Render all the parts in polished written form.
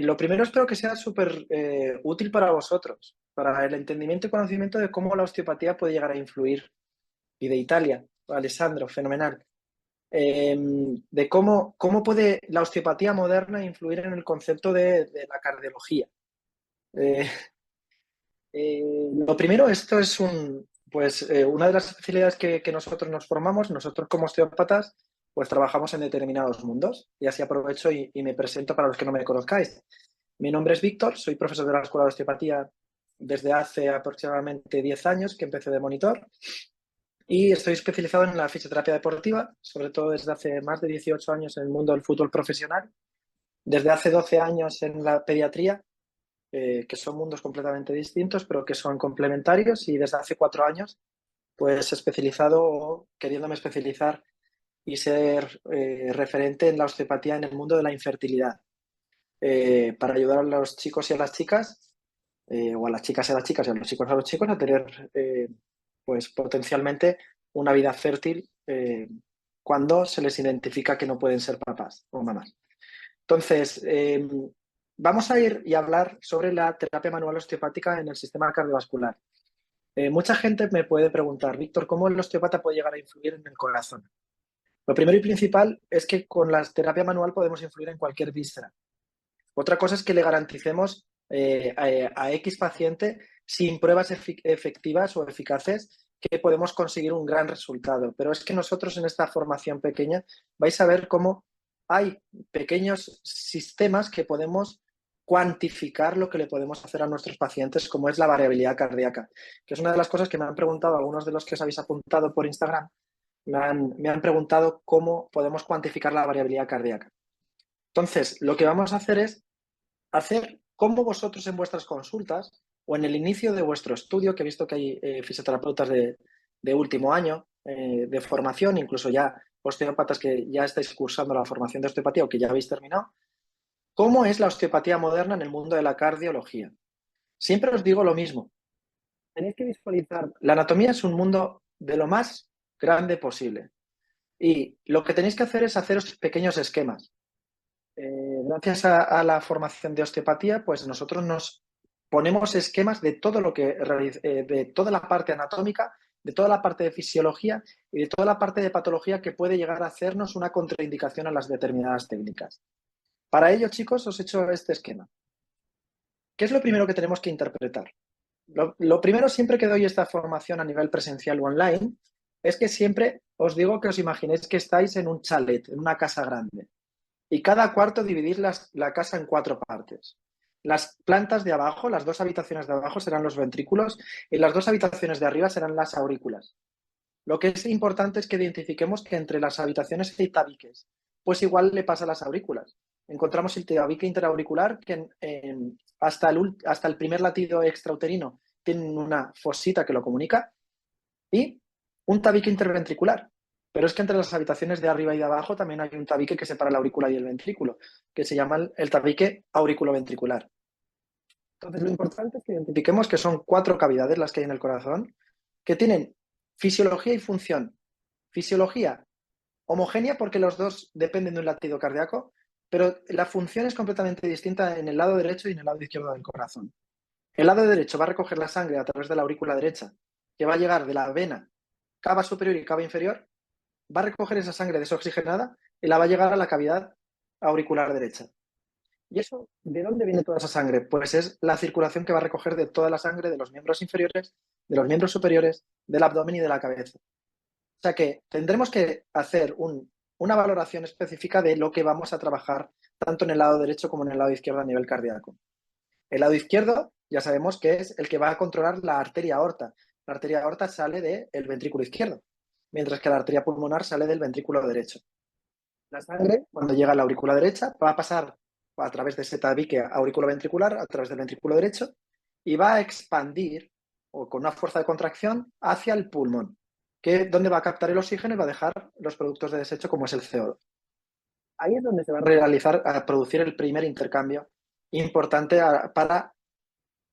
Lo primero espero que sea súper útil para vosotros, para el entendimiento y conocimiento de cómo la osteopatía puede llegar a influir. Y de Italia, Alessandro, fenomenal. De cómo puede la osteopatía moderna influir en el concepto de la cardiología. Eh, lo primero, esto es una de las especialidades que nosotros nos formamos, nosotros como osteópatas, pues trabajamos en determinados mundos. Y así aprovecho y me presento para los que no me conozcáis. Mi nombre es Víctor, soy profesor de la Escuela de Osteopatía desde hace aproximadamente 10 años que empecé de monitor y estoy especializado en la fisioterapia deportiva, sobre todo desde hace más de 18 años en el mundo del fútbol profesional, desde hace 12 años en la pediatría, que son mundos completamente distintos, pero que son complementarios, y desde hace 4 años, pues especializado o queriéndome especializar y ser referente en la osteopatía en el mundo de la infertilidad, para ayudar a los chicos y a las chicas, o a las chicas y a las chicas y a los chicos a los chicos a tener pues potencialmente una vida fértil cuando se les identifica que no pueden ser papás o mamás. Entonces, vamos a ir y hablar sobre la terapia manual osteopática en el sistema cardiovascular. Mucha gente me puede preguntar, Víctor, ¿cómo el osteopata puede llegar a influir en el corazón? Lo primero y principal es que con la terapia manual podemos influir en cualquier víscera. Otra cosa es que le garanticemos a X paciente sin pruebas efectivas o eficaces que podemos conseguir un gran resultado. Pero es que nosotros en esta formación pequeña vais a ver cómo hay pequeños sistemas que podemos cuantificar lo que le podemos hacer a nuestros pacientes, como es la variabilidad cardíaca, que es una de las cosas que me han preguntado algunos de los que os habéis apuntado por Instagram. Me han preguntado cómo podemos cuantificar la variabilidad cardíaca. Entonces, lo que vamos a hacer es hacer como vosotros en vuestras consultas o en el inicio de vuestro estudio, que he visto que hay fisioterapeutas de último año de formación, incluso ya osteópatas que ya estáis cursando la formación de osteopatía o que ya habéis terminado, ¿cómo es la osteopatía moderna en el mundo de la cardiología? Siempre os digo lo mismo. Tenéis que visualizar. La anatomía es un mundo de lo más grande posible. Y lo que tenéis que hacer es haceros pequeños esquemas. Gracias a la formación de osteopatía, pues nosotros nos ponemos esquemas de todo lo que de toda la parte anatómica, de toda la parte de fisiología y de toda la parte de patología que puede llegar a hacernos una contraindicación a las determinadas técnicas. Para ello, chicos, os he hecho este esquema. ¿Qué es lo primero que tenemos que interpretar? Lo primero, siempre que doy esta formación a nivel presencial o online, es que siempre os digo que os imaginéis que estáis en un chalet, en una casa grande. Y cada cuarto dividir la casa en 4 partes. Las plantas de abajo, las 2 habitaciones de abajo serán los ventrículos y las 2 habitaciones de arriba serán las aurículas. Lo que es importante es que identifiquemos que entre las habitaciones hay tabiques, pues igual le pasa a las aurículas. Encontramos el tabique interauricular que hasta el primer latido extrauterino tiene una fosita que lo comunica y un tabique interventricular. Pero es que entre las habitaciones de arriba y de abajo también hay un tabique que separa la aurícula y el ventrículo, que se llama el tabique auriculoventricular. Entonces, lo importante es que identifiquemos que son 4 cavidades las que hay en el corazón, que tienen fisiología y función. Fisiología homogénea porque los dos dependen de un latido cardíaco, pero la función es completamente distinta en el lado derecho y en el lado izquierdo del corazón. El lado derecho va a recoger la sangre a través de la aurícula derecha, que va a llegar de la vena cava superior y cava inferior, va a recoger esa sangre desoxigenada y la va a llegar a la cavidad auricular derecha. ¿Y eso de dónde viene toda esa sangre? Pues es la circulación que va a recoger de toda la sangre de los miembros inferiores, de los miembros superiores, del abdomen y de la cabeza. O sea que tendremos que hacer una valoración específica de lo que vamos a trabajar tanto en el lado derecho como en el lado izquierdo a nivel cardíaco. El lado izquierdo ya sabemos que es el que va a controlar la arteria aorta. La arteria aorta sale del ventrículo izquierdo, mientras que la arteria pulmonar sale del ventrículo derecho. La sangre, cuando llega a la aurícula derecha, va a pasar a través de ese tabique auriculoventricular, a través del ventrículo derecho, y va a expandir, o con una fuerza de contracción, hacia el pulmón, que donde va a captar el oxígeno y va a dejar los productos de desecho como es el CO2. Ahí es donde se va a realizar, a producir el primer intercambio importante para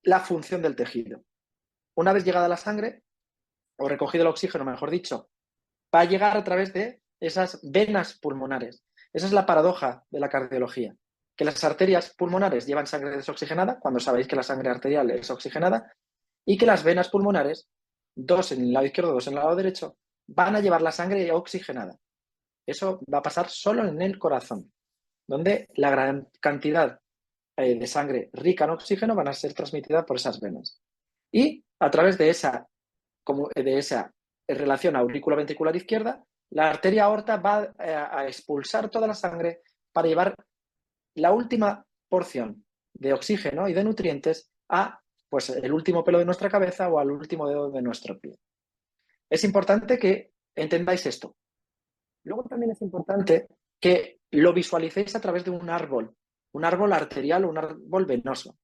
la función del tejido. Una vez llegada la sangre, o recogido el oxígeno, mejor dicho, va a llegar a través de esas venas pulmonares. Esa es la paradoja de la cardiología. que las arterias pulmonares llevan sangre desoxigenada, cuando sabéis que la sangre arterial es oxigenada, y que las venas pulmonares, dos en el lado izquierdo, dos en el lado derecho, van a llevar la sangre oxigenada. Eso va a pasar solo en el corazón, donde la gran cantidad de sangre rica en oxígeno van a ser transmitida por esas venas. Y a través de esa relación aurículo-ventricular izquierda, la arteria aorta va a expulsar toda la sangre para llevar la última porción de oxígeno y de nutrientes a pues, el último pelo de nuestra cabeza o al último dedo de nuestro pie. Es importante que entendáis esto. Luego también es importante que lo visualicéis a través de un árbol arterial o un árbol venoso.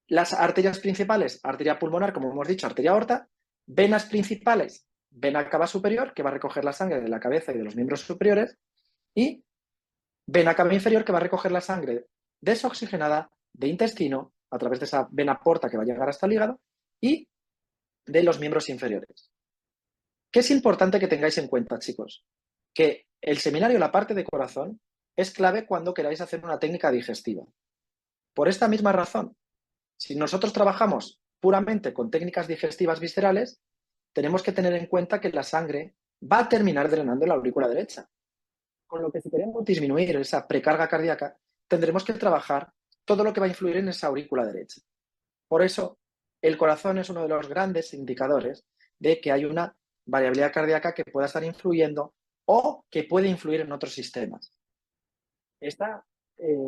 Las arterias principales, arteria pulmonar, como hemos dicho, arteria aorta, venas principales, vena cava superior, que va a recoger la sangre de la cabeza y de los miembros superiores, y vena cava inferior, que va a recoger la sangre desoxigenada de intestino, a través de esa vena porta que va a llegar hasta el hígado, y de los miembros inferiores. ¿Qué es importante que tengáis en cuenta, chicos? Que el seminario, la parte de corazón, es clave cuando queráis hacer una técnica digestiva. Por esta misma razón, si nosotros trabajamos puramente con técnicas digestivas viscerales, tenemos que tener en cuenta que la sangre va a terminar drenando la aurícula derecha. Con lo que si queremos disminuir esa precarga cardíaca, tendremos que trabajar todo lo que va a influir en esa aurícula derecha. Por eso, el corazón es uno de los grandes indicadores de que hay una variabilidad cardíaca que pueda estar influyendo o que puede influir en otros sistemas. Está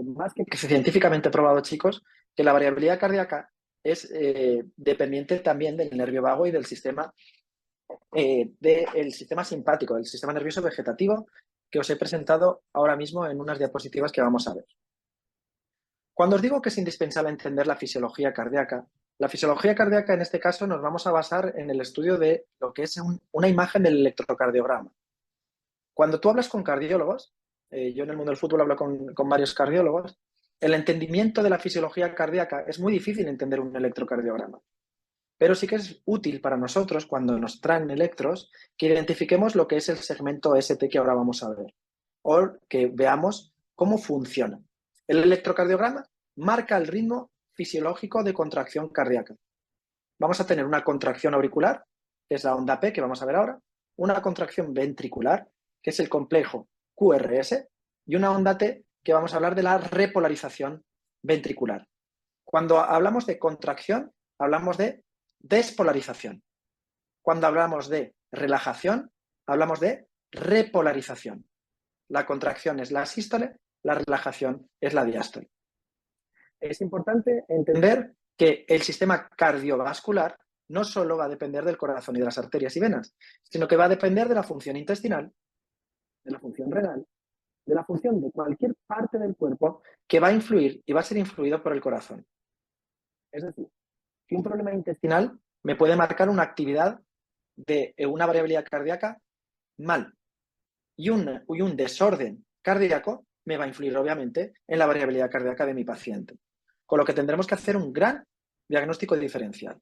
más que científicamente probado, chicos, que la variabilidad cardíaca es dependiente también del nervio vago y del sistema, del sistema simpático, del sistema nervioso vegetativo que os he presentado ahora mismo en unas diapositivas que vamos a ver. Cuando os digo que es indispensable entender la fisiología cardíaca en este caso nos vamos a basar en el estudio de lo que es una imagen del electrocardiograma. Cuando tú hablas con cardiólogos, yo en el mundo del fútbol hablo con varios cardiólogos, el entendimiento de la fisiología cardíaca es muy difícil entender un electrocardiograma. Pero sí que es útil para nosotros cuando nos traen electros que identifiquemos lo que es el segmento ST que ahora vamos a ver o que veamos cómo funciona. El electrocardiograma marca el ritmo fisiológico de contracción cardíaca. Vamos a tener una contracción auricular, que es la onda P que vamos a ver ahora, una contracción ventricular, que es el complejo QRS, y una onda T que vamos a hablar de la repolarización ventricular. Cuando hablamos de contracción, hablamos de despolarización. Cuando hablamos de relajación, hablamos de repolarización. La contracción es la sístole, la relajación es la diástole. Es importante entender que el sistema cardiovascular no solo va a depender del corazón y de las arterias y venas, sino que va a depender de la función intestinal, de la función renal, de la función de cualquier parte del cuerpo que va a influir y va a ser influido por el corazón. Es decir, que un problema intestinal me puede marcar una actividad de una variabilidad cardíaca mal. Y un desorden cardíaco me va a influir, obviamente, en la variabilidad cardíaca de mi paciente. Con lo que tendremos que hacer un gran diagnóstico diferencial.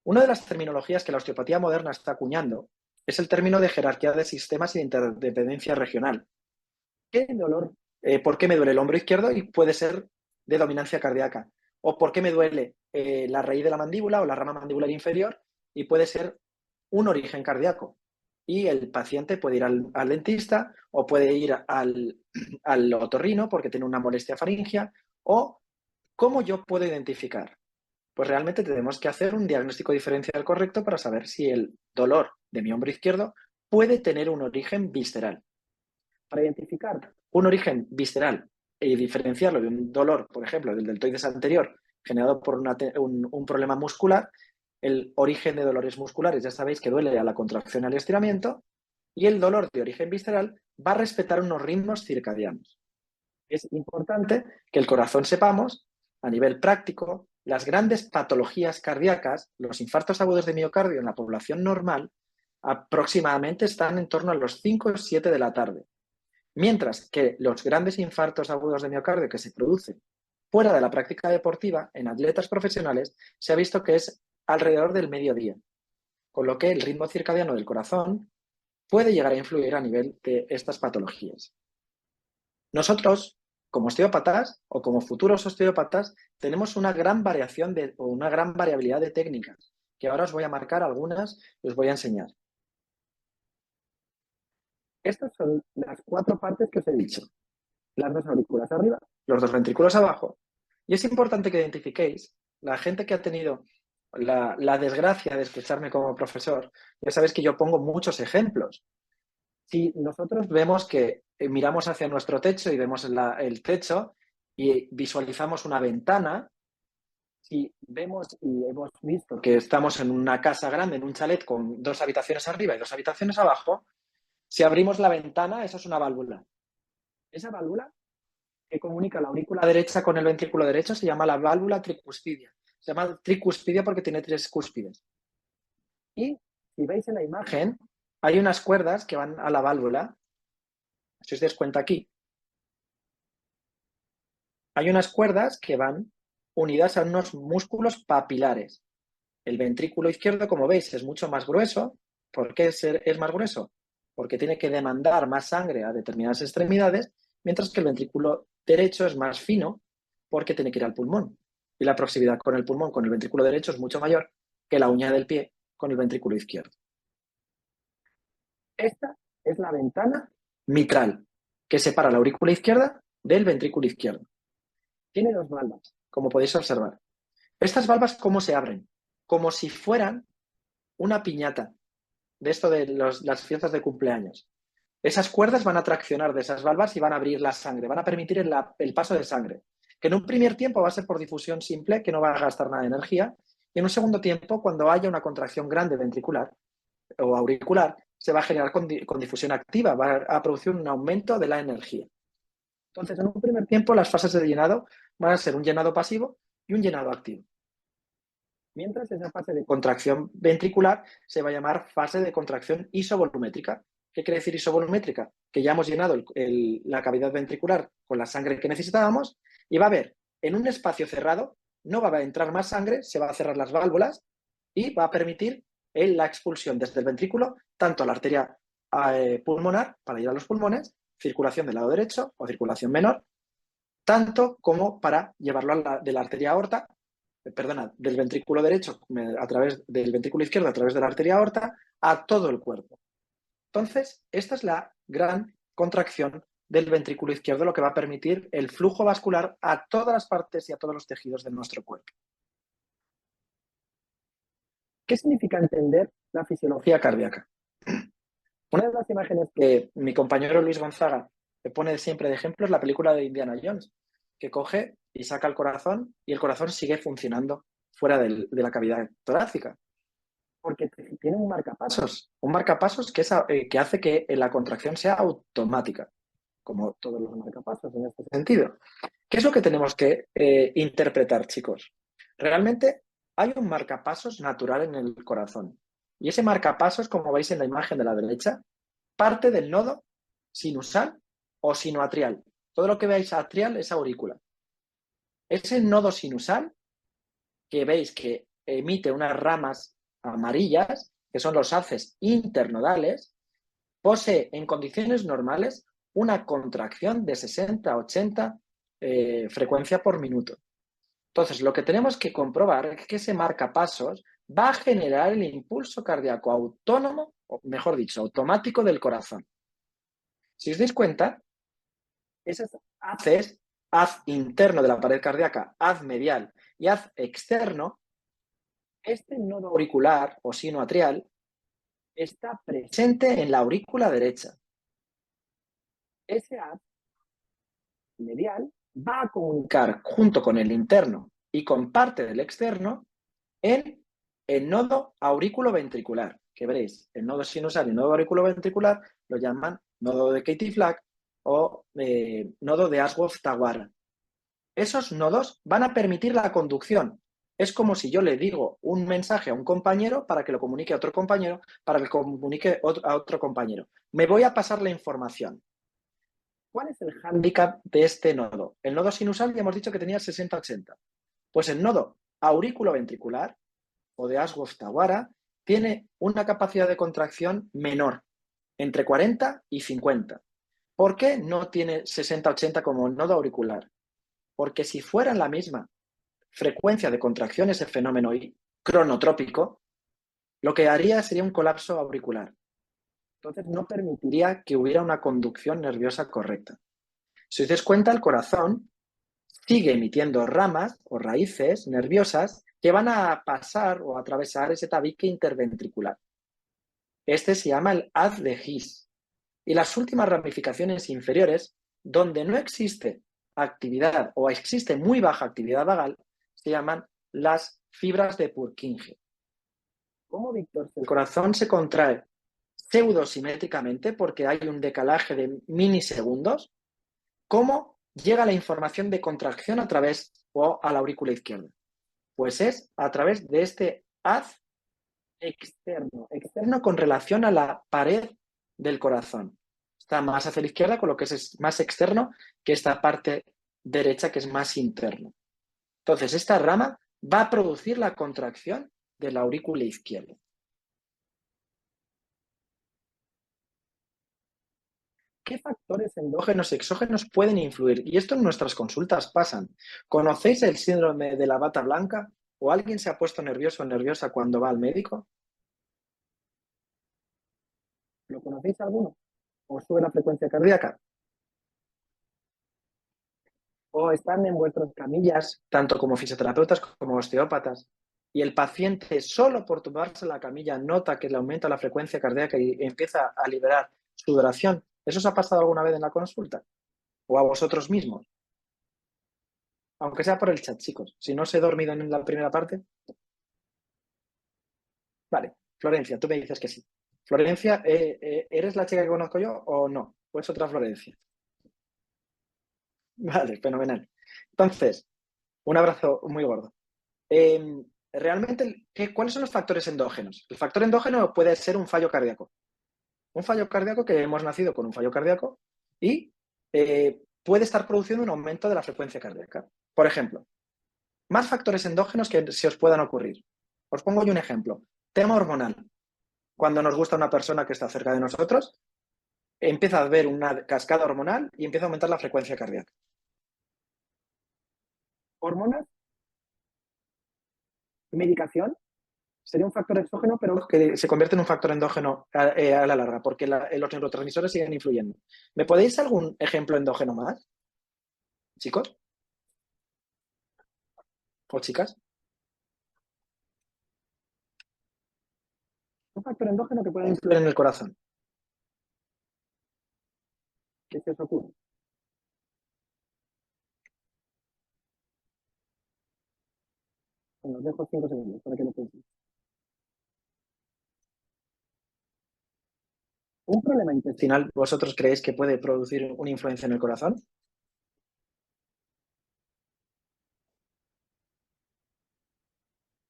Una de las terminologías que la osteopatía moderna está acuñando es el término de jerarquía de sistemas y de interdependencia regional. ¿Por qué me duele el hombro izquierdo? Y puede ser de dominancia cardíaca. ¿O por qué me duele la raíz de la mandíbula o la rama mandibular inferior? Y puede ser un origen cardíaco. Y el paciente puede ir al dentista o puede ir al otorrino porque tiene una molestia faringea. ¿O cómo yo puedo identificar? Pues realmente tenemos que hacer un diagnóstico diferencial correcto para saber si el dolor de mi hombro izquierdo puede tener un origen visceral. Para identificar un origen visceral y diferenciarlo de un dolor, por ejemplo, del deltoides anterior generado por un problema muscular, el origen de dolores musculares ya sabéis que duele a la contracción y al estiramiento, y el dolor de origen visceral va a respetar unos ritmos circadianos. Es importante que el corazón sepamos, a nivel práctico, las grandes patologías cardíacas, los infartos agudos de miocardio en la población normal, aproximadamente están en torno a los 5 o 7 de la tarde. Mientras que los grandes infartos agudos de miocardio que se producen fuera de la práctica deportiva, en atletas profesionales, se ha visto que es alrededor del mediodía. Con lo que el ritmo circadiano del corazón puede llegar a influir a nivel de estas patologías. Nosotros, como osteópatas o como futuros osteópatas tenemos una gran variación o una gran variabilidad de técnicas, que ahora os voy a marcar algunas y os voy a enseñar. Estas son las 4 partes que os he dicho. Las 2 aurículas arriba, los 2 ventrículos abajo. Y es importante que identifiquéis, la gente que ha tenido la desgracia de escucharme como profesor, ya sabéis que yo pongo muchos ejemplos. Si nosotros vemos que miramos hacia nuestro techo y vemos el techo y visualizamos una ventana, si vemos y hemos visto que estamos en una casa grande, en un chalet con 2 habitaciones arriba y 2 habitaciones abajo, si abrimos la ventana, esa es una válvula. Esa válvula que comunica la aurícula derecha con el ventrículo derecho se llama la válvula tricuspidia. Se llama tricuspidia porque tiene 3 cúspides. Y si veis en la imagen, hay unas cuerdas que van a la válvula. Si os dais cuenta aquí, hay unas cuerdas que van unidas a unos músculos papilares. El ventrículo izquierdo, como veis, es mucho más grueso. ¿Por qué es más grueso? Porque tiene que demandar más sangre a determinadas extremidades, mientras que el ventrículo derecho es más fino porque tiene que ir al pulmón. Y la proximidad con el pulmón, con el ventrículo derecho, es mucho mayor que la uña del pie con el ventrículo izquierdo. Esta es la ventana mitral, que separa la aurícula izquierda del ventrículo izquierdo. Tiene 2 valvas, como podéis observar. Estas valvas, ¿cómo se abren? Como si fueran una piñata de esto de las fiestas de cumpleaños. Esas cuerdas van a traccionar de esas valvas y van a abrir la sangre, van a permitir el paso de sangre, que en un primer tiempo va a ser por difusión simple, que no va a gastar nada de energía, y en un segundo tiempo, cuando haya una contracción grande ventricular o auricular, se va a generar con difusión activa, va a producir un aumento de la energía. Entonces, en un primer tiempo, las fases de llenado van a ser un llenado pasivo y un llenado activo. Mientras esa fase de contracción ventricular se va a llamar fase de contracción isovolumétrica. ¿Qué quiere decir isovolumétrica? Que ya hemos llenado la cavidad ventricular con la sangre que necesitábamos y va a haber en un espacio cerrado, no va a entrar más sangre, se van a cerrar las válvulas y va a permitir la expulsión desde el ventrículo tanto a la arteria pulmonar para ir a los pulmones, circulación del lado derecho o circulación menor, tanto como para llevarlo de la arteria aorta, del ventrículo derecho a través del ventrículo izquierdo a través de la arteria aorta a todo el cuerpo. Entonces, esta es la gran contracción del ventrículo izquierdo, lo que va a permitir el flujo vascular a todas las partes y a todos los tejidos de nuestro cuerpo. ¿Qué significa entender la fisiología cardíaca? Una de las imágenes que mi compañero Luis Gonzaga pone siempre de ejemplo es la película de Indiana Jones, que coge y saca el corazón y el corazón sigue funcionando fuera de la cavidad torácica. Porque tiene un marcapasos que hace que la contracción sea automática, como todos los marcapasos en este sentido. ¿Qué es lo que tenemos que interpretar, chicos? Realmente hay un marcapasos natural en el corazón. Y ese marcapasos, como veis en la imagen de la derecha, parte del nodo sinusal o sinoatrial. Todo lo que veáis atrial es aurícula. Ese nodo sinusal que veis que emite unas ramas amarillas, que son los haces internodales, posee en condiciones normales una contracción de 60 a 80 frecuencia por minuto. Entonces, lo que tenemos que comprobar es que ese marcapasos va a generar el impulso cardíaco autónomo, o mejor dicho, automático del corazón. Si os dais cuenta, esos haces, haz interno de la pared cardíaca, haz medial y haz externo, este nodo auricular o sinoatrial está presente en la aurícula derecha. Ese haz medial va a comunicar junto con el interno y con parte del externo en el nodo aurículo-ventricular, que veréis, el nodo sinusal y el nodo auriculo-ventricular lo llaman nodo de Katie-Flack o nodo de Ashworth-Tawara. Esos nodos van a permitir la conducción. Es como si yo le digo un mensaje a un compañero para que lo comunique a otro compañero, para que comunique a otro compañero. Me voy a pasar la información. ¿Cuál es el hándicap de este nodo? El nodo sinusal ya hemos dicho que tenía 60-80. Pues el nodo aurículo-ventricular o de Ashworth-Tawara tiene una capacidad de contracción menor, entre 40 y 50. ¿Por qué no tiene 60-80 como el nodo auricular? Porque si fuera la misma frecuencia de contracción ese fenómeno cronotrópico, lo que haría sería un colapso auricular. Entonces no permitiría que hubiera una conducción nerviosa correcta. Si os dais cuenta, el corazón sigue emitiendo ramas o raíces nerviosas que van a pasar o atravesar ese tabique interventricular. Este se llama el haz de His. Y las últimas ramificaciones inferiores, donde no existe actividad o existe muy baja actividad vagal, se llaman las fibras de Purkinje. ¿Cómo, Víctor? El corazón se contrae pseudosimétricamente porque hay un decalaje de milisegundos. ¿Cómo llega la información de contracción a través o a la aurícula izquierda? Pues es a través de este haz externo con relación a la pared del corazón. Está más hacia la izquierda, con lo que es más externo que esta parte derecha, que es más interno. Entonces, esta rama va a producir la contracción de la aurícula izquierda. ¿Qué factores endógenos y exógenos pueden influir? Y esto en nuestras consultas pasan. ¿Conocéis el síndrome de la bata blanca? ¿O alguien se ha puesto nervioso o nerviosa cuando va al médico? ¿Lo conocéis alguno? ¿O sube la frecuencia cardíaca? ¿O están en vuestras camillas, tanto como fisioterapeutas como osteópatas, y el paciente solo por tumbarse la camilla nota que le aumenta la frecuencia cardíaca y empieza a liberar sudoración? ¿Eso os ha pasado alguna vez en la consulta? ¿O a vosotros mismos? Aunque sea por el chat, chicos. Si no os he dormido en la primera parte. Vale, Florencia, tú me dices que sí. Florencia, ¿eres la chica que conozco yo o no? ¿O es otra Florencia? Vale, fenomenal. Entonces, un abrazo muy gordo. Realmente, ¿cuáles son los factores endógenos? El factor endógeno puede ser un fallo cardíaco. Un fallo cardíaco que hemos nacido con un fallo cardíaco y puede estar produciendo un aumento de la frecuencia cardíaca. Por ejemplo, más factores endógenos que se os puedan ocurrir. Os pongo yo un ejemplo. Tema hormonal. Cuando nos gusta una persona que está cerca de nosotros, empieza a haber una cascada hormonal y empieza a aumentar la frecuencia cardíaca. Hormonas, medicación, sería un factor exógeno, pero que se convierte en un factor endógeno a la larga, porque los neurotransmisores siguen influyendo. ¿Me podéis algún ejemplo endógeno más, chicos o chicas? Un factor endógeno que puede influir en el corazón. ¿Qué se os ocurre? Bueno, os dejo 5 segundos para que lo penséis. ¿Un problema intestinal vosotros creéis que puede producir una influencia en el corazón?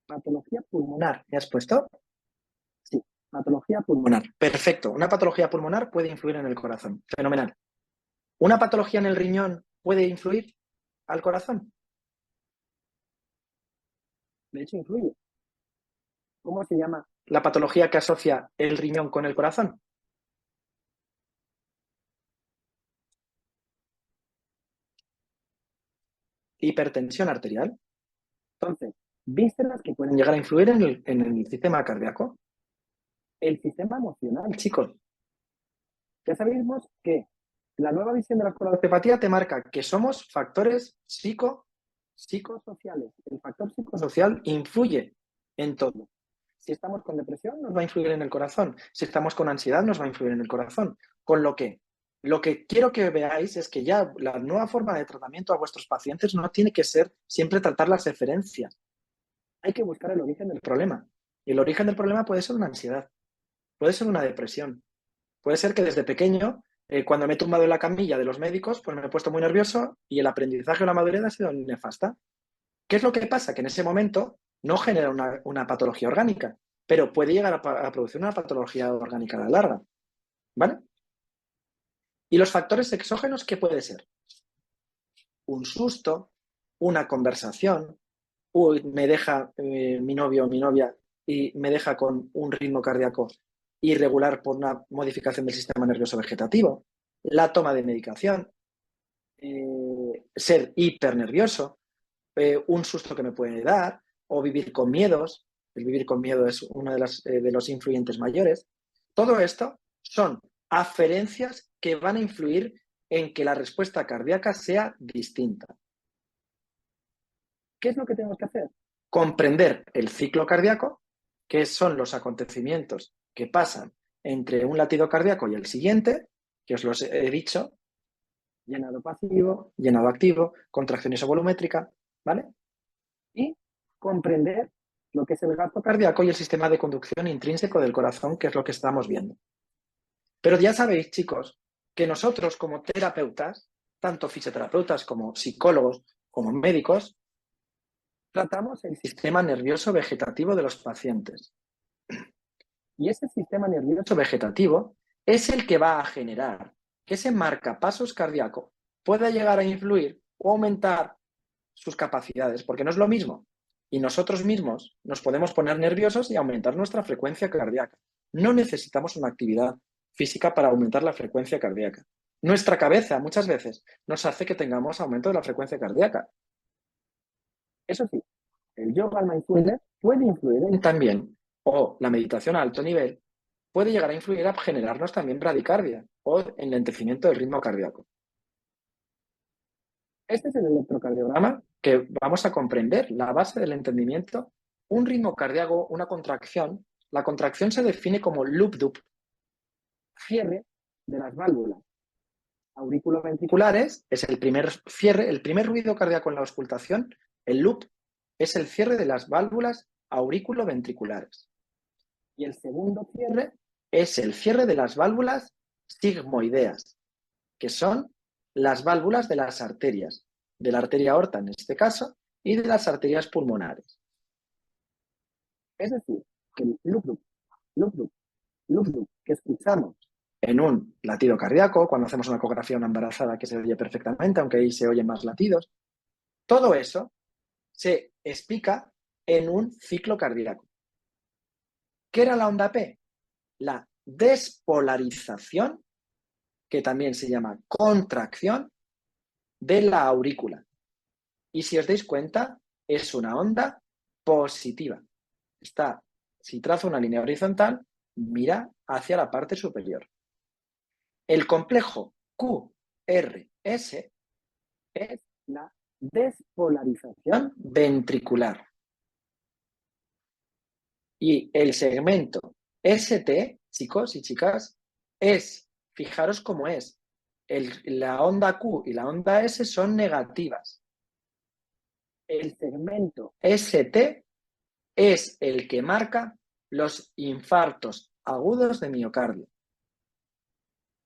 Patología pulmonar, ¿me has puesto? Sí, patología pulmonar. Perfecto. Una patología pulmonar puede influir en el corazón. Fenomenal. ¿Una patología en el riñón puede influir al corazón? De hecho, influye. ¿Cómo se llama la patología que asocia el riñón con el corazón? Hipertensión arterial. Entonces, vísceras que pueden llegar a influir en el sistema cardíaco. El sistema emocional, chicos. Ya sabemos que la nueva visión de la osteopatía te marca que somos factores psicosociales. El factor psicosocial influye en todo. Si estamos con depresión, nos va a influir en el corazón. Si estamos con ansiedad, nos va a influir en el corazón. Con lo que quiero que veáis es que ya la nueva forma de tratamiento a vuestros pacientes no tiene que ser siempre tratar las referencias. Hay que buscar el origen del problema. Y el origen del problema puede ser una ansiedad, puede ser una depresión, puede ser que desde pequeño, cuando me he tumbado en la camilla de los médicos, pues me he puesto muy nervioso y el aprendizaje o la madurez ha sido nefasta. ¿Qué es lo que pasa? Que en ese momento no genera una patología orgánica, pero puede llegar a producir una patología orgánica a la larga. ¿Vale? ¿Y los factores exógenos qué puede ser? Un susto, una conversación, me deja mi novio o mi novia y me deja con un ritmo cardíaco irregular por una modificación del sistema nervioso vegetativo. la toma de medicación, ser hipernervioso, un susto que me puede dar, o vivir con miedos. El vivir con miedo es uno de los influyentes mayores. Todo esto son aferencias que van a influir en que la respuesta cardíaca sea distinta. ¿Qué es lo que tenemos que hacer? Comprender el ciclo cardíaco, que son los acontecimientos que pasan entre un latido cardíaco y el siguiente, que os los he dicho, llenado pasivo, llenado activo, contracción isovolumétrica, ¿vale? Y comprender lo que es el gasto cardíaco y el sistema de conducción intrínseco del corazón, que es lo que estamos viendo. Pero ya sabéis, chicos, que nosotros como terapeutas, tanto fisioterapeutas como psicólogos, como médicos, tratamos el sistema nervioso vegetativo de los pacientes. Y ese sistema nervioso vegetativo es el que va a generar que ese marcapasos cardíaco pueda llegar a influir o aumentar sus capacidades, porque no es lo mismo. Y nosotros mismos nos podemos poner nerviosos y aumentar nuestra frecuencia cardíaca. No necesitamos una actividad física para aumentar la frecuencia cardíaca. Nuestra cabeza muchas veces nos hace que tengamos aumento de la frecuencia cardíaca. Eso sí, el yoga, el mindfulness puede influir en también, o la meditación a alto nivel, puede llegar a influir a generarnos también bradicardia o enlentecimiento del ritmo cardíaco. Este es el electrocardiograma que vamos a comprender, la base del entendimiento. Un ritmo cardíaco, una contracción. La contracción se define como loop-doop, cierre de las válvulas auriculoventriculares, es el primer cierre, el primer ruido cardíaco en la auscultación. El loop es el cierre de las válvulas auriculoventriculares. Y el segundo cierre es el cierre de las válvulas sigmoideas, que son las válvulas de las arterias, de la arteria aorta en este caso, y de las arterias pulmonares. Es decir, que el loop que escuchamos en un latido cardíaco, cuando hacemos una ecografía a una embarazada que se oye perfectamente, aunque ahí se oyen más latidos, todo eso se explica en un ciclo cardíaco. ¿Qué era la onda P? La despolarización, que también se llama contracción, de la aurícula. Y si os dais cuenta, es una onda positiva. Si trazo una línea horizontal, mira hacia la parte superior. El complejo QRS es la despolarización ventricular. Y el segmento ST, chicos y chicas, fijaros cómo es. La onda Q y la onda S son negativas. El segmento ST es el que marca los infartos agudos de miocardio.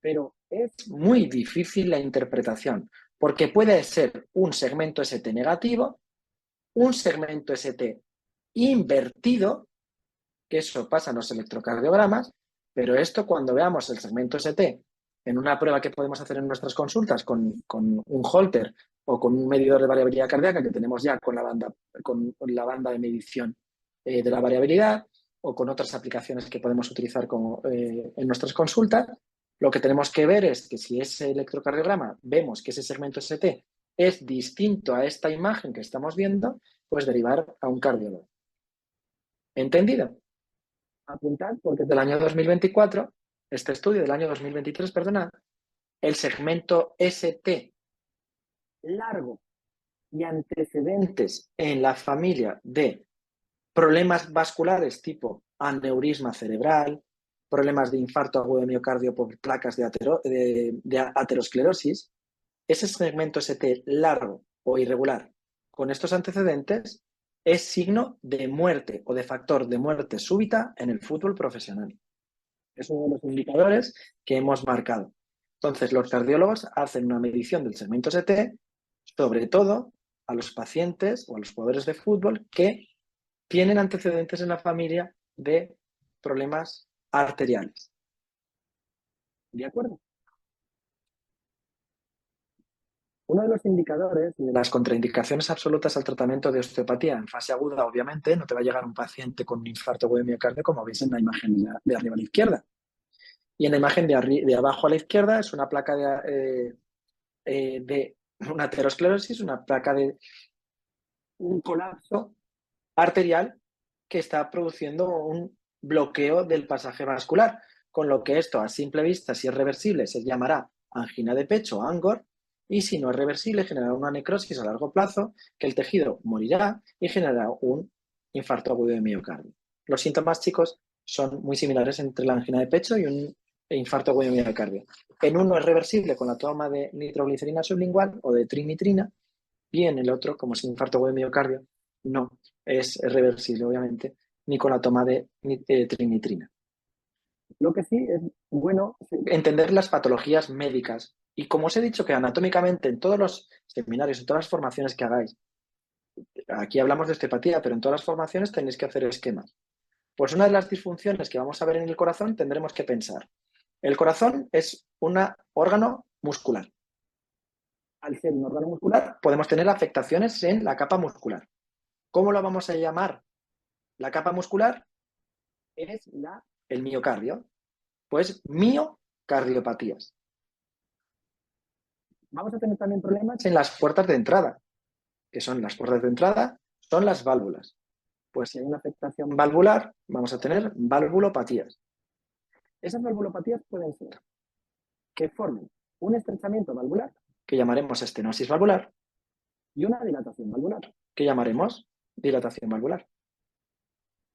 Pero es muy difícil la interpretación, porque puede ser un segmento ST negativo, un segmento ST invertido, que eso pasa en los electrocardiogramas, pero esto cuando veamos el segmento ST en una prueba que podemos hacer en nuestras consultas con un Holter o con un medidor de variabilidad cardíaca que tenemos ya con la banda de medición de la variabilidad o con otras aplicaciones que podemos utilizar en nuestras consultas, lo que tenemos que ver es que si ese electrocardiograma vemos que ese segmento ST es distinto a esta imagen que estamos viendo, pues derivar a un cardiólogo. ¿Entendido? Apuntar porque del año 2024, este estudio del año 2023, perdonad, el segmento ST largo y antecedentes en la familia de problemas vasculares tipo aneurisma cerebral, problemas de infarto agudo de miocardio por placas de aterosclerosis, ese segmento ST largo o irregular con estos antecedentes es signo de muerte o de factor de muerte súbita en el fútbol profesional. Es uno de los indicadores que hemos marcado. Entonces, los cardiólogos hacen una medición del segmento ST, sobre todo a los pacientes o a los jugadores de fútbol que tienen antecedentes en la familia de problemas arteriales. ¿De acuerdo? Uno de los indicadores de las contraindicaciones absolutas al tratamiento de osteopatía en fase aguda, obviamente, no te va a llegar un paciente con un infarto agudo de miocardio como veis en la imagen de arriba a la izquierda. Y en la imagen de abajo a la izquierda es una placa de una aterosclerosis, una placa de un colapso arterial que está produciendo un bloqueo del pasaje vascular, con lo que esto a simple vista, si es reversible, se llamará angina de pecho o ANGOR, y si no es reversible, generará una necrosis a largo plazo, que el tejido morirá y generará un infarto agudo de miocardio. Los síntomas, chicos, son muy similares entre la angina de pecho y un infarto agudo de miocardio. En uno es reversible con la toma de nitroglicerina sublingual o de trinitrina, y en el otro, como es un infarto agudo de miocardio, no es reversible, obviamente, ni con la toma de trinitrina. Lo que sí es bueno entender las patologías médicas. Y como os he dicho que anatómicamente en todos los seminarios, en todas las formaciones que hagáis, aquí hablamos de osteopatía, pero en todas las formaciones tenéis que hacer esquemas. Pues una de las disfunciones que vamos a ver en el corazón tendremos que pensar. El corazón es un órgano muscular. Al ser un órgano muscular, podemos tener afectaciones en la capa muscular. ¿Cómo lo vamos a llamar? La capa muscular es el miocardio. Pues miocardiopatías. Vamos a tener también problemas en las puertas de entrada, que son las puertas de entrada, son las válvulas. Pues si hay una afectación valvular, vamos a tener valvulopatías. Esas valvulopatías pueden ser que formen un estrechamiento valvular, que llamaremos estenosis valvular, y una dilatación valvular, que llamaremos dilatación valvular.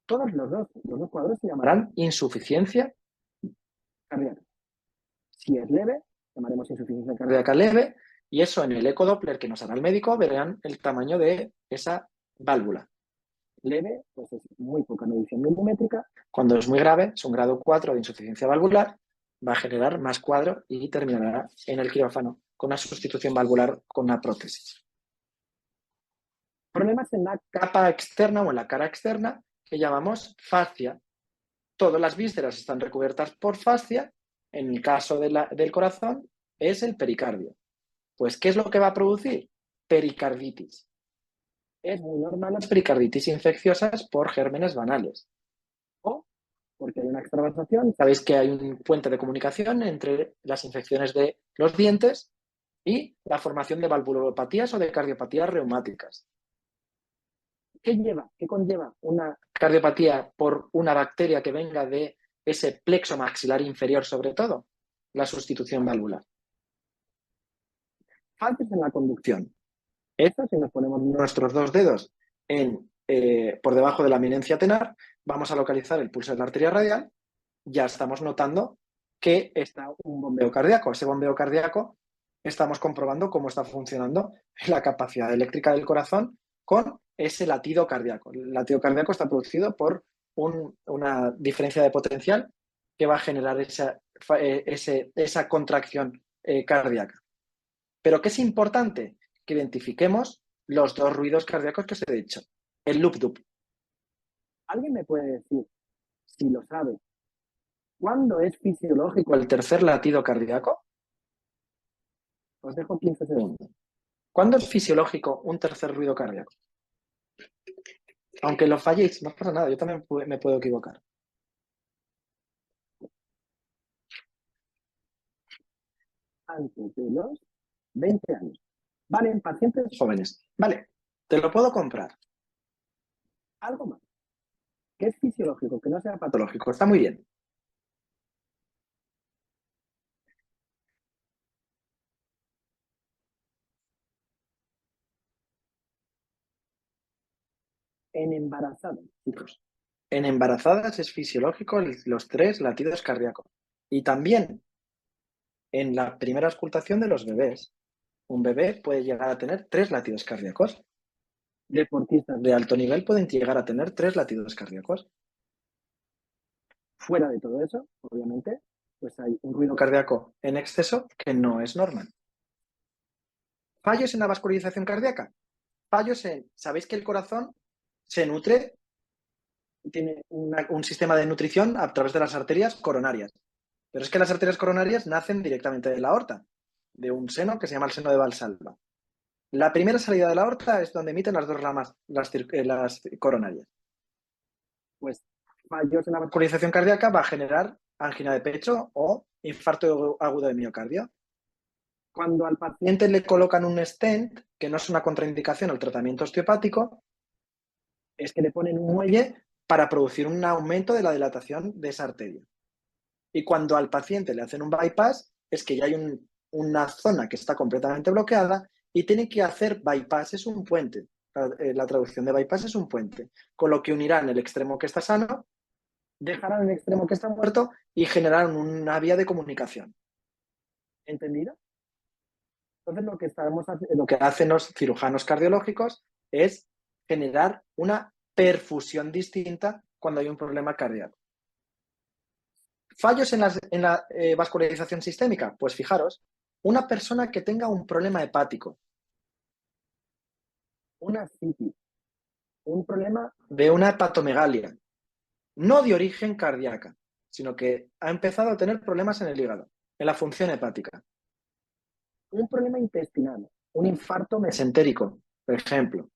Todos los dos cuadros se llamarán insuficiencia cardíaca. Si es leve, llamaremos insuficiencia cardíaca leve, y eso en el ecodoppler que nos hará el médico verán el tamaño de esa válvula. Leve, pues es muy poca medición milimétrica. Cuando es muy grave, es un grado 4 de insuficiencia valvular, va a generar más cuadro y terminará en el quirófano con una sustitución valvular con una prótesis. Problemas en la capa externa o en la cara externa que llamamos fascia. Todas las vísceras están recubiertas por fascia. En el caso del corazón es el pericardio. Pues, ¿qué es lo que va a producir? Pericarditis. Es muy normal las pericarditis infecciosas por gérmenes banales. O porque hay una extravasación. Sabéis que hay un puente de comunicación entre las infecciones de los dientes y la formación de valvulopatías o de cardiopatías reumáticas. ¿Qué conlleva una cardiopatía por una bacteria que venga de ese plexo maxilar inferior sobre todo? La sustitución valvular. Fallos en la conducción. Esto, si nos ponemos nuestros dos dedos por debajo de la eminencia tenar, vamos a localizar el pulso de la arteria radial, ya estamos notando que está un bombeo cardíaco. Ese bombeo cardíaco estamos comprobando cómo está funcionando la capacidad eléctrica del corazón con ese latido cardíaco. El latido cardíaco está producido por una diferencia de potencial que va a generar esa contracción cardíaca. Pero ¿qué es importante? Que identifiquemos los dos ruidos cardíacos que os he dicho. El loop-dub. ¿Alguien me puede decir, si lo sabe, cuándo es fisiológico el tercer latido cardíaco? Os dejo 15 segundos. ¿Cuándo es fisiológico un tercer ruido cardíaco? Aunque lo falléis, no pasa nada, yo también me puedo equivocar. Antes de los 20 años. Vale, en pacientes jóvenes. Vale, te lo puedo comprar. Algo más. Que es fisiológico, que no sea patológico. Está muy bien. En embarazadas, chicos. En embarazadas es fisiológico los 3 latidos cardíacos. Y también en la primera auscultación de los bebés. Un bebé puede llegar a tener 3 latidos cardíacos. Deportistas de alto nivel pueden llegar a tener 3 latidos cardíacos. Fuera de todo eso, obviamente, pues hay un ruido cardíaco en exceso que no es normal. Fallos en la vascularización cardíaca. ¿Sabéis que el corazón se nutre? Tiene un sistema de nutrición a través de las arterias coronarias. Pero es que las arterias coronarias nacen directamente de la aorta, de un seno que se llama el seno de Valsalva. La primera salida de la aorta es donde emiten las dos ramas, las coronarias. Pues fallos en la vascularización cardíaca va a generar angina de pecho o infarto agudo de miocardio. Cuando al paciente le colocan un stent, que no es una contraindicación al tratamiento osteopático, es que le ponen un muelle para producir un aumento de la dilatación de esa arteria. Y cuando al paciente le hacen un bypass, es que ya hay una zona que está completamente bloqueada y tiene que hacer bypass, es un puente. La traducción de bypass es un puente, con lo que unirán el extremo que está sano, dejarán el extremo que está muerto y generarán una vía de comunicación. ¿Entendido? Entonces lo que hacen los cirujanos cardiológicos es generar una perfusión distinta cuando hay un problema cardíaco. ¿Fallos en la vascularización sistémica? Pues fijaros, una persona que tenga un problema hepático, una ascitis, un problema de una hepatomegalia, no de origen cardíaca, sino que ha empezado a tener problemas en el hígado, en la función hepática. Un problema intestinal, un infarto mesentérico, por ejemplo.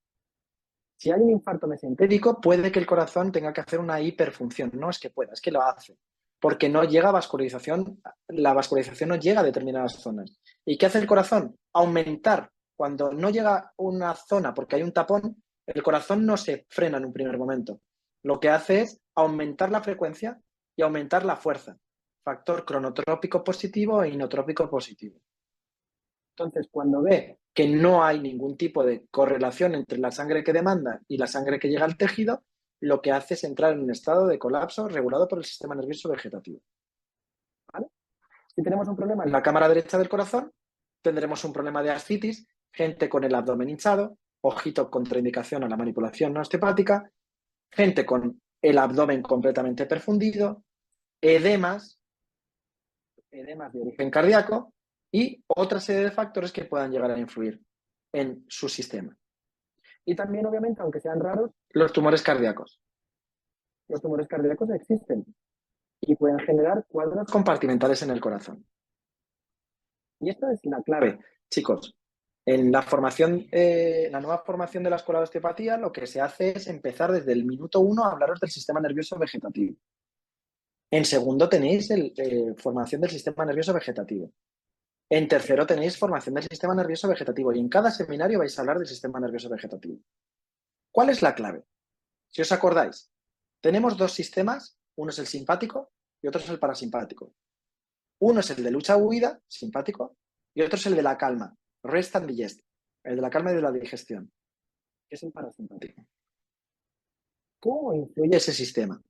Si hay un infarto mesentérico, puede que el corazón tenga que hacer una hiperfunción. No es que pueda, es que lo hace. Porque no llega a vascularización, la vascularización no llega a determinadas zonas. ¿Y qué hace el corazón? Aumentar. Cuando no llega a una zona porque hay un tapón, el corazón no se frena en un primer momento. Lo que hace es aumentar la frecuencia y aumentar la fuerza. Factor cronotrópico positivo e inotrópico positivo. Entonces, cuando ve que no hay ningún tipo de correlación entre la sangre que demanda y la sangre que llega al tejido, lo que hace es entrar en un estado de colapso regulado por el sistema nervioso vegetativo. ¿Vale? Si tenemos un problema en la cámara derecha del corazón, tendremos un problema de ascitis, gente con el abdomen hinchado, ojito contraindicación a la manipulación no osteopática, gente con el abdomen completamente perfundido, edemas de origen cardíaco y otra serie de factores que puedan llegar a influir en su sistema. Y también, obviamente, aunque sean raros, los tumores cardíacos. Los tumores cardíacos existen y pueden generar cuadros compartimentales en el corazón. Y esta es la clave, chicos. En la formación, la nueva formación de la Escuela de Osteopatía, lo que se hace es empezar desde el minuto 1 a hablaros del sistema nervioso vegetativo. En segundo tenéis formación del sistema nervioso vegetativo. En tercero tenéis formación del sistema nervioso vegetativo y en cada seminario vais a hablar del sistema nervioso vegetativo. ¿Cuál es la clave? Si os acordáis, tenemos dos sistemas, uno es el simpático y otro es el parasimpático. Uno es el de lucha-huida, simpático, y otro es el de la calma, rest and digest, el de la calma y de la digestión, que es el parasimpático. ¿Cómo influye ese sistema?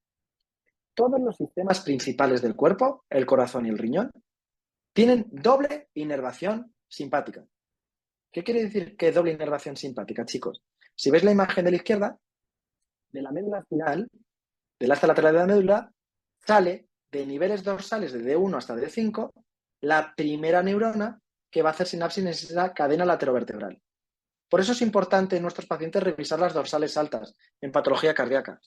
Todos los sistemas principales del cuerpo, el corazón y el riñón, tienen doble inervación simpática. ¿Qué quiere decir que doble inervación simpática, chicos? Si ves la imagen de la izquierda, de la médula espinal, del asta lateral de la médula, sale de niveles dorsales de D1 hasta D5 la primera neurona que va a hacer sinapsis en esa cadena laterovertebral. Por eso es importante en nuestros pacientes revisar las dorsales altas en patología cardíaca.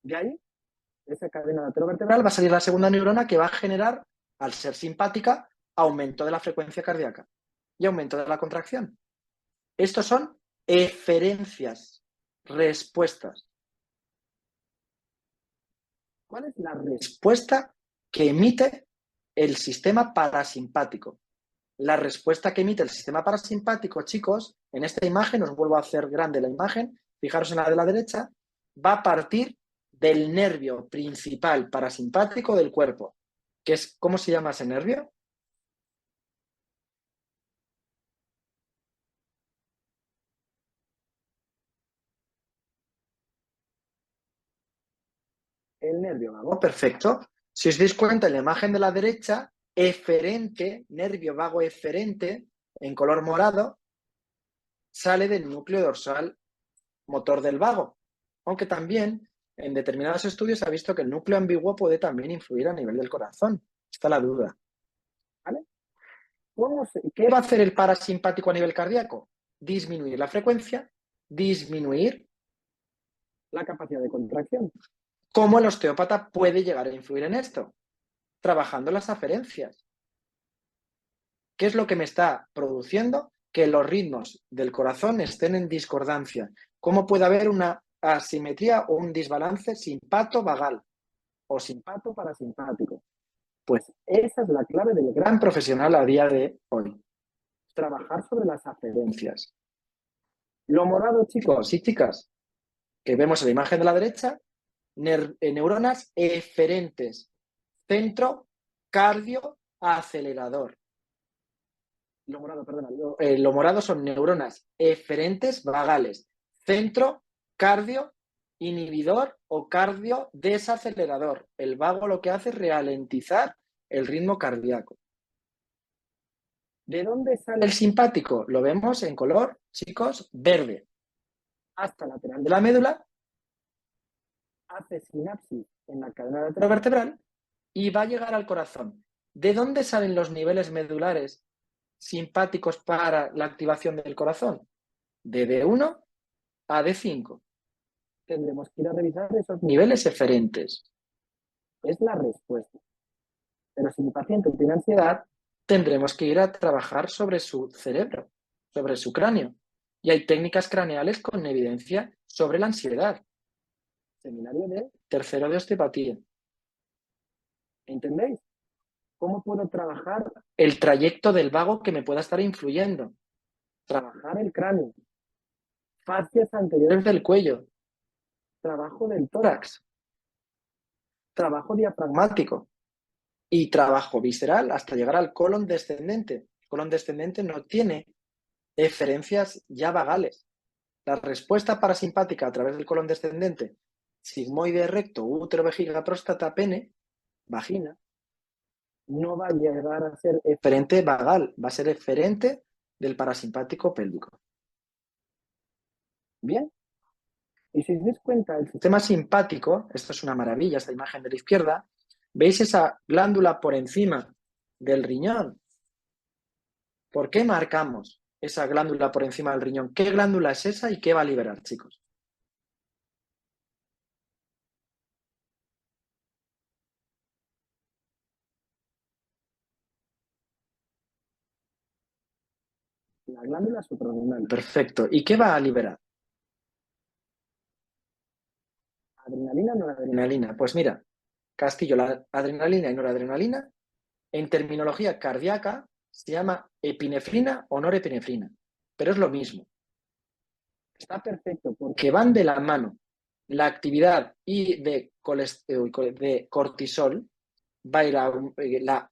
De ahí, de esa cadena laterovertebral va a salir la segunda neurona que va a generar, al ser simpática, aumento de la frecuencia cardíaca y aumento de la contracción. Estos son eferencias, respuestas. ¿Cuál es la respuesta que emite el sistema parasimpático? La respuesta que emite el sistema parasimpático, chicos, en esta imagen, os vuelvo a hacer grande la imagen, fijaros en la de la derecha, va a partir del nervio principal parasimpático del cuerpo, que es, ¿cómo se llama ese nervio? El nervio vago, perfecto. Si os dais cuenta, en la imagen de la derecha, eferente, nervio vago eferente, en color morado, sale del núcleo dorsal motor del vago. Aunque también en determinados estudios se ha visto que el núcleo ambiguo puede también influir a nivel del corazón. Está la duda. ¿Vale? ¿Qué va a hacer el parasimpático a nivel cardíaco? Disminuir la frecuencia, disminuir la capacidad de contracción. ¿Cómo el osteópata puede llegar a influir en esto? Trabajando las aferencias. ¿Qué es lo que me está produciendo que los ritmos del corazón estén en discordancia? ¿Cómo puede haber una asimetría o un desbalance simpato-vagal? o simpato parasimpático. Pues esa es la clave del gran profesional a día de hoy. Trabajar sobre las aferencias. Lo morado, chicos y chicas, que vemos en la imagen de la derecha, neuronas eferentes, centro cardio acelerador. Lo morado, perdona, lo morado son neuronas eferentes vagales, centro cardio inhibidor o cardio desacelerador. El vago lo que hace es ralentizar el ritmo cardíaco. ¿De dónde sale el simpático? Lo vemos en color, chicos, verde. Hasta lateral de la médula, hace sinapsis en la cadena laterovertebral y va a llegar al corazón. ¿De dónde salen los niveles medulares simpáticos para la activación del corazón? De D1 a D5. Tendremos que ir a revisar esos niveles eferentes. Es la respuesta. Pero si mi paciente tiene ansiedad, tendremos que ir a trabajar sobre su cerebro, sobre su cráneo. Y hay técnicas craneales con evidencia sobre la ansiedad. Seminario de tercero de osteopatía. ¿Entendéis? ¿Cómo puedo trabajar el trayecto del vago que me pueda estar influyendo? Trabajar el cráneo, fascias anteriores del cuello, trabajo del tórax, trabajo diafragmático y trabajo visceral hasta llegar al colon descendente. El colon descendente no tiene eferencias ya vagales. La respuesta parasimpática a través del colon descendente, sigmoide recto, útero, vejiga, próstata, pene, vagina, no va a llegar a ser eferente vagal, va a ser eferente del parasimpático pélvico. Bien. Y si os dais cuenta, el sistema simpático, esto es una maravilla, esta imagen de la izquierda, ¿veis esa glándula por encima del riñón? ¿Por qué marcamos esa glándula por encima del riñón? ¿Qué glándula es esa y qué va a liberar, chicos? La glándula suprarrenal. Perfecto. ¿Y qué va a liberar? ¿Adrenalina o noradrenalina? Pues mira, Castillo, la adrenalina y noradrenalina, en terminología cardíaca, se llama epinefrina o norepinefrina, pero es lo mismo. Está perfecto porque van de la mano. La actividad y de cortisol va a ir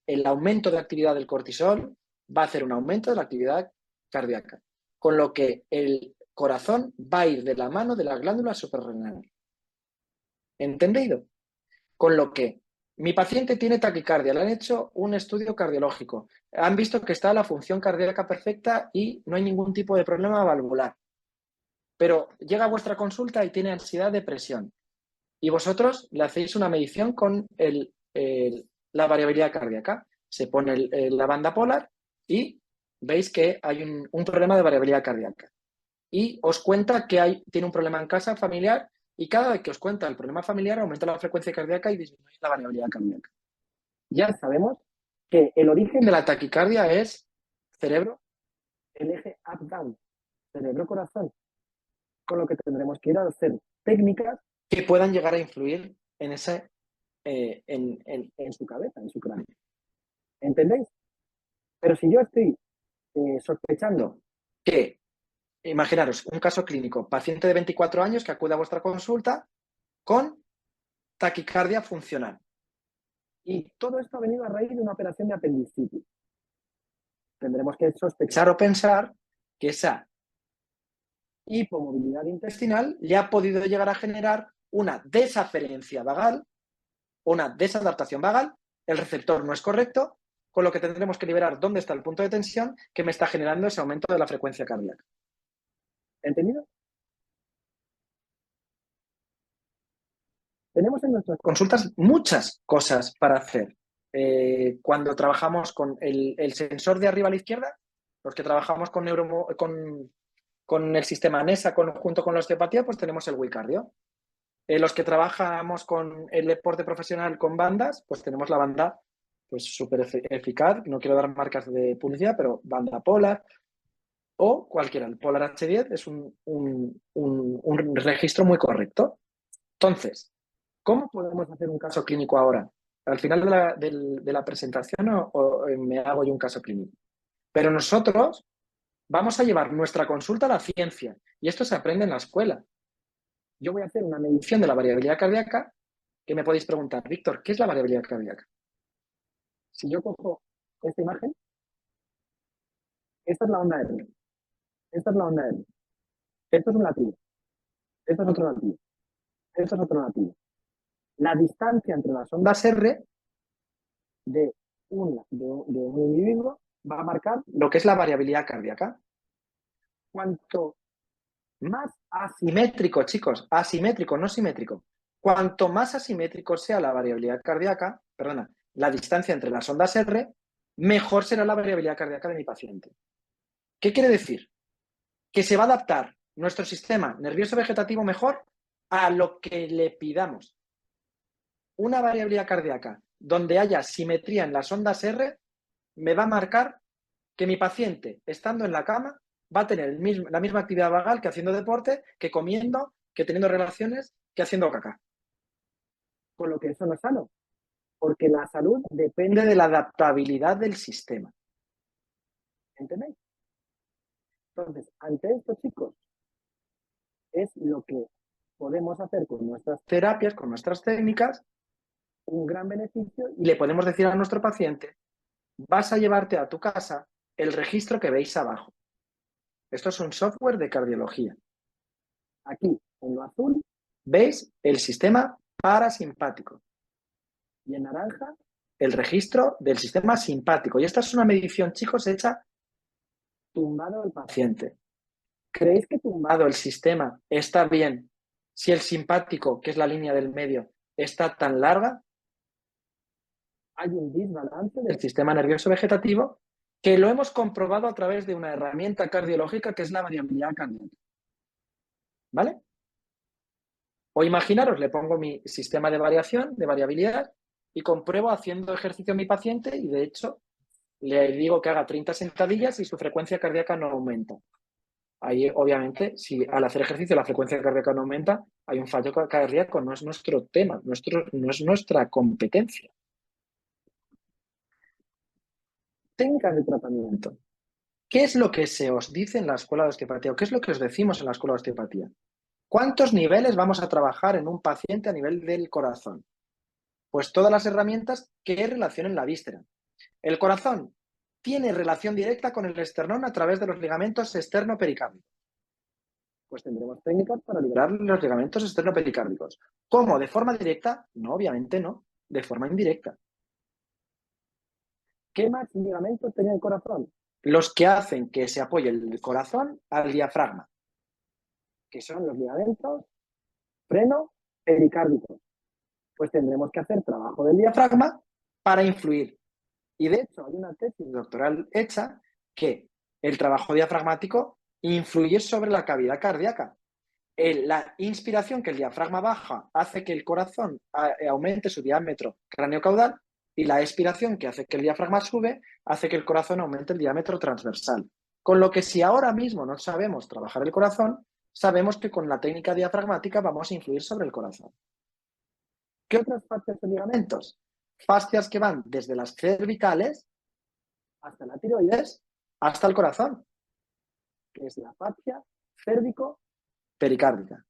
el aumento de actividad del cortisol va a hacer un aumento de la actividad cardíaca, con lo que el corazón va a ir de la mano de la glándula suprarrenal. ¿Entendido? Con lo que mi paciente tiene taquicardia, le han hecho un estudio cardiológico, han visto que está la función cardíaca perfecta y no hay ningún tipo de problema valvular. Pero llega a vuestra consulta y tiene ansiedad, depresión. Y vosotros le hacéis una medición con la variabilidad cardíaca. Se pone la banda polar y veis que hay un problema de variabilidad cardíaca. Y os cuenta que tiene un problema en casa familiar y cada vez que os cuenta el problema familiar aumenta la frecuencia cardíaca y disminuye la variabilidad cardíaca. Ya sabemos que el origen de la taquicardia es cerebro, el eje up-down, cerebro-corazón, con lo que tendremos que ir a hacer técnicas que puedan llegar a influir en su cabeza, en su cráneo. ¿Entendéis? Pero si yo estoy sospechando que, imaginaros, un caso clínico, paciente de 24 años que acude a vuestra consulta con taquicardia funcional. Y todo esto ha venido a raíz de una operación de apendicitis. Tendremos que sospechar o pensar que esa hipomovilidad intestinal le ha podido llegar a generar una desaferencia vagal, una desadaptación vagal, el receptor no es correcto, con lo que tendremos que liberar dónde está el punto de tensión que me está generando ese aumento de la frecuencia cardíaca. ¿Entendido? Tenemos en nuestras consultas muchas cosas para hacer. Cuando trabajamos con el sensor de arriba a la izquierda, los que trabajamos con el sistema NESA junto con la osteopatía, pues tenemos el Wicardio. Los que trabajamos con el deporte profesional con bandas, pues tenemos la banda pues súper eficaz, no quiero dar marcas de publicidad, pero banda Polar o cualquiera. El Polar H10 es un registro muy correcto. Entonces, ¿Cómo podemos hacer un caso clínico ahora? Al final de la presentación me hago yo un caso clínico. Pero nosotros vamos a llevar nuestra consulta a la ciencia y esto se aprende en la escuela. Yo voy a hacer una medición de la variabilidad cardíaca que me podéis preguntar, Víctor, ¿qué es la variabilidad cardíaca? Si yo cojo esta imagen, esta es la onda R, esta es la onda R, esto es un latido, esto es otro latido, esto es otro latido. La distancia entre las ondas R de un individuo va a marcar lo que es la variabilidad cardíaca. Cuanto más asimétrico, chicos, asimétrico, no simétrico, cuanto más asimétrico sea la variabilidad cardíaca, perdona, la distancia entre las ondas R, mejor será la variabilidad cardíaca de mi paciente. ¿Qué quiere decir? Que se va a adaptar nuestro sistema nervioso vegetativo mejor a lo que le pidamos. Una variabilidad cardíaca donde haya simetría en las ondas R me va a marcar que mi paciente, estando en la cama, va a tener la misma actividad vagal que haciendo deporte, que comiendo, que teniendo relaciones, que haciendo caca. Con lo que eso no es sano, porque la salud depende de la adaptabilidad del sistema. ¿Entendéis? Entonces, ante esto, chicos, es lo que podemos hacer con nuestras terapias, con nuestras técnicas, un gran beneficio y le podemos decir a nuestro paciente, vas a llevarte a tu casa el registro que veis abajo. Esto es un software de cardiología. Aquí, en lo azul, veis el sistema parasimpático. Y en naranja, el registro del sistema simpático. Y esta es una medición, chicos, hecha tumbado el paciente. ¿Creéis que tumbado el sistema está bien si el simpático, que es la línea del medio, está tan larga? Hay un desbalance del sistema nervioso vegetativo que lo hemos comprobado a través de una herramienta cardiológica que es la variabilidad cardíaca. ¿Vale? O imaginaros, le pongo mi sistema de variación, de variabilidad, y compruebo haciendo ejercicio a mi paciente y de hecho le digo que haga 30 sentadillas y su frecuencia cardíaca no aumenta. Ahí, obviamente, si al hacer ejercicio la frecuencia cardíaca no aumenta, hay un fallo cardíaco, no es nuestro tema, no es nuestra competencia. Técnicas de tratamiento. ¿Qué es lo que se os dice en la escuela de osteopatía o qué es lo que os decimos en la escuela de osteopatía? ¿Cuántos niveles vamos a trabajar en un paciente a nivel del corazón? Pues todas las herramientas que relacionen la víscera. El corazón tiene relación directa con el esternón a través de los ligamentos externo-pericárdicos. Pues tendremos técnicas para liberar los ligamentos externo-pericárdicos. ¿Cómo? ¿De forma directa? No, obviamente no. De forma indirecta. ¿Qué más ligamentos tiene el corazón? Los que hacen que se apoye el corazón al diafragma, que son los ligamentos freno-pericárdicos. Pues tendremos que hacer trabajo del diafragma para influir. Y de hecho hay una tesis doctoral hecha que el trabajo diafragmático influye sobre la cavidad cardíaca. La inspiración que el diafragma baja hace que el corazón aumente su diámetro craneocaudal y la expiración que hace que el diafragma sube hace que el corazón aumente el diámetro transversal. Con lo que si ahora mismo no sabemos trabajar el corazón, sabemos que con la técnica diafragmática vamos a influir sobre el corazón. ¿Qué otras fascias de ligamentos? Fascias que van desde las cervicales hasta la tiroides, hasta el corazón, que es la fascia cérvico-pericárdica.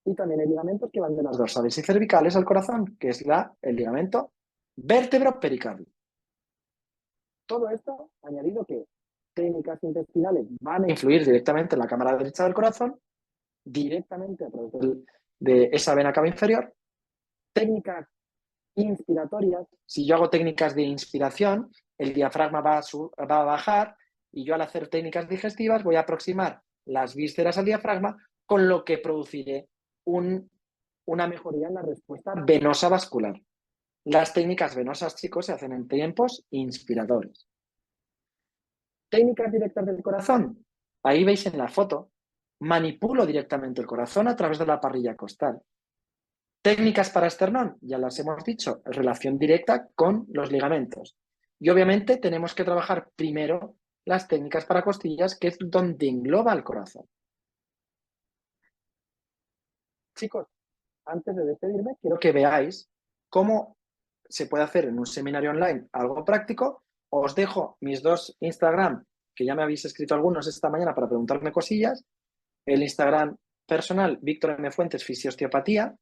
Y también hay ligamentos que van de las dorsales y cervicales al corazón, que es el ligamento vértebro-pericárdico. Todo esto añadido que técnicas intestinales van a influir directamente en la cámara derecha del corazón, directamente a través de esa vena cava inferior. Técnicas inspiratorias, si yo hago técnicas de inspiración, el diafragma va a bajar y yo al hacer técnicas digestivas voy a aproximar las vísceras al diafragma, con lo que produciré una mejoría en la respuesta venosa vascular. Las técnicas venosas, chicos, se hacen en tiempos inspiradores. Técnicas directas del corazón. Ahí veis en la foto, manipulo directamente el corazón a través de la parrilla costal. Técnicas para esternón, ya las hemos dicho, relación directa con los ligamentos. Y obviamente tenemos que trabajar primero las técnicas para costillas, que es donde engloba el corazón. Chicos, antes de despedirme, quiero que veáis cómo se puede hacer en un seminario online algo práctico. Os dejo mis dos Instagram, que ya me habéis escrito algunos esta mañana para preguntarme cosillas. El Instagram personal, Víctor M. Fuentes, Fisiosteopatía,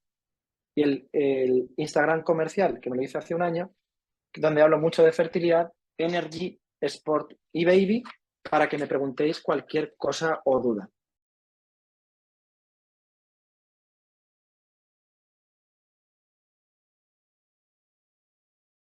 y el Instagram comercial, que me lo hice hace un año, donde hablo mucho de fertilidad, Energy, Sport y Baby, para que me preguntéis cualquier cosa o duda.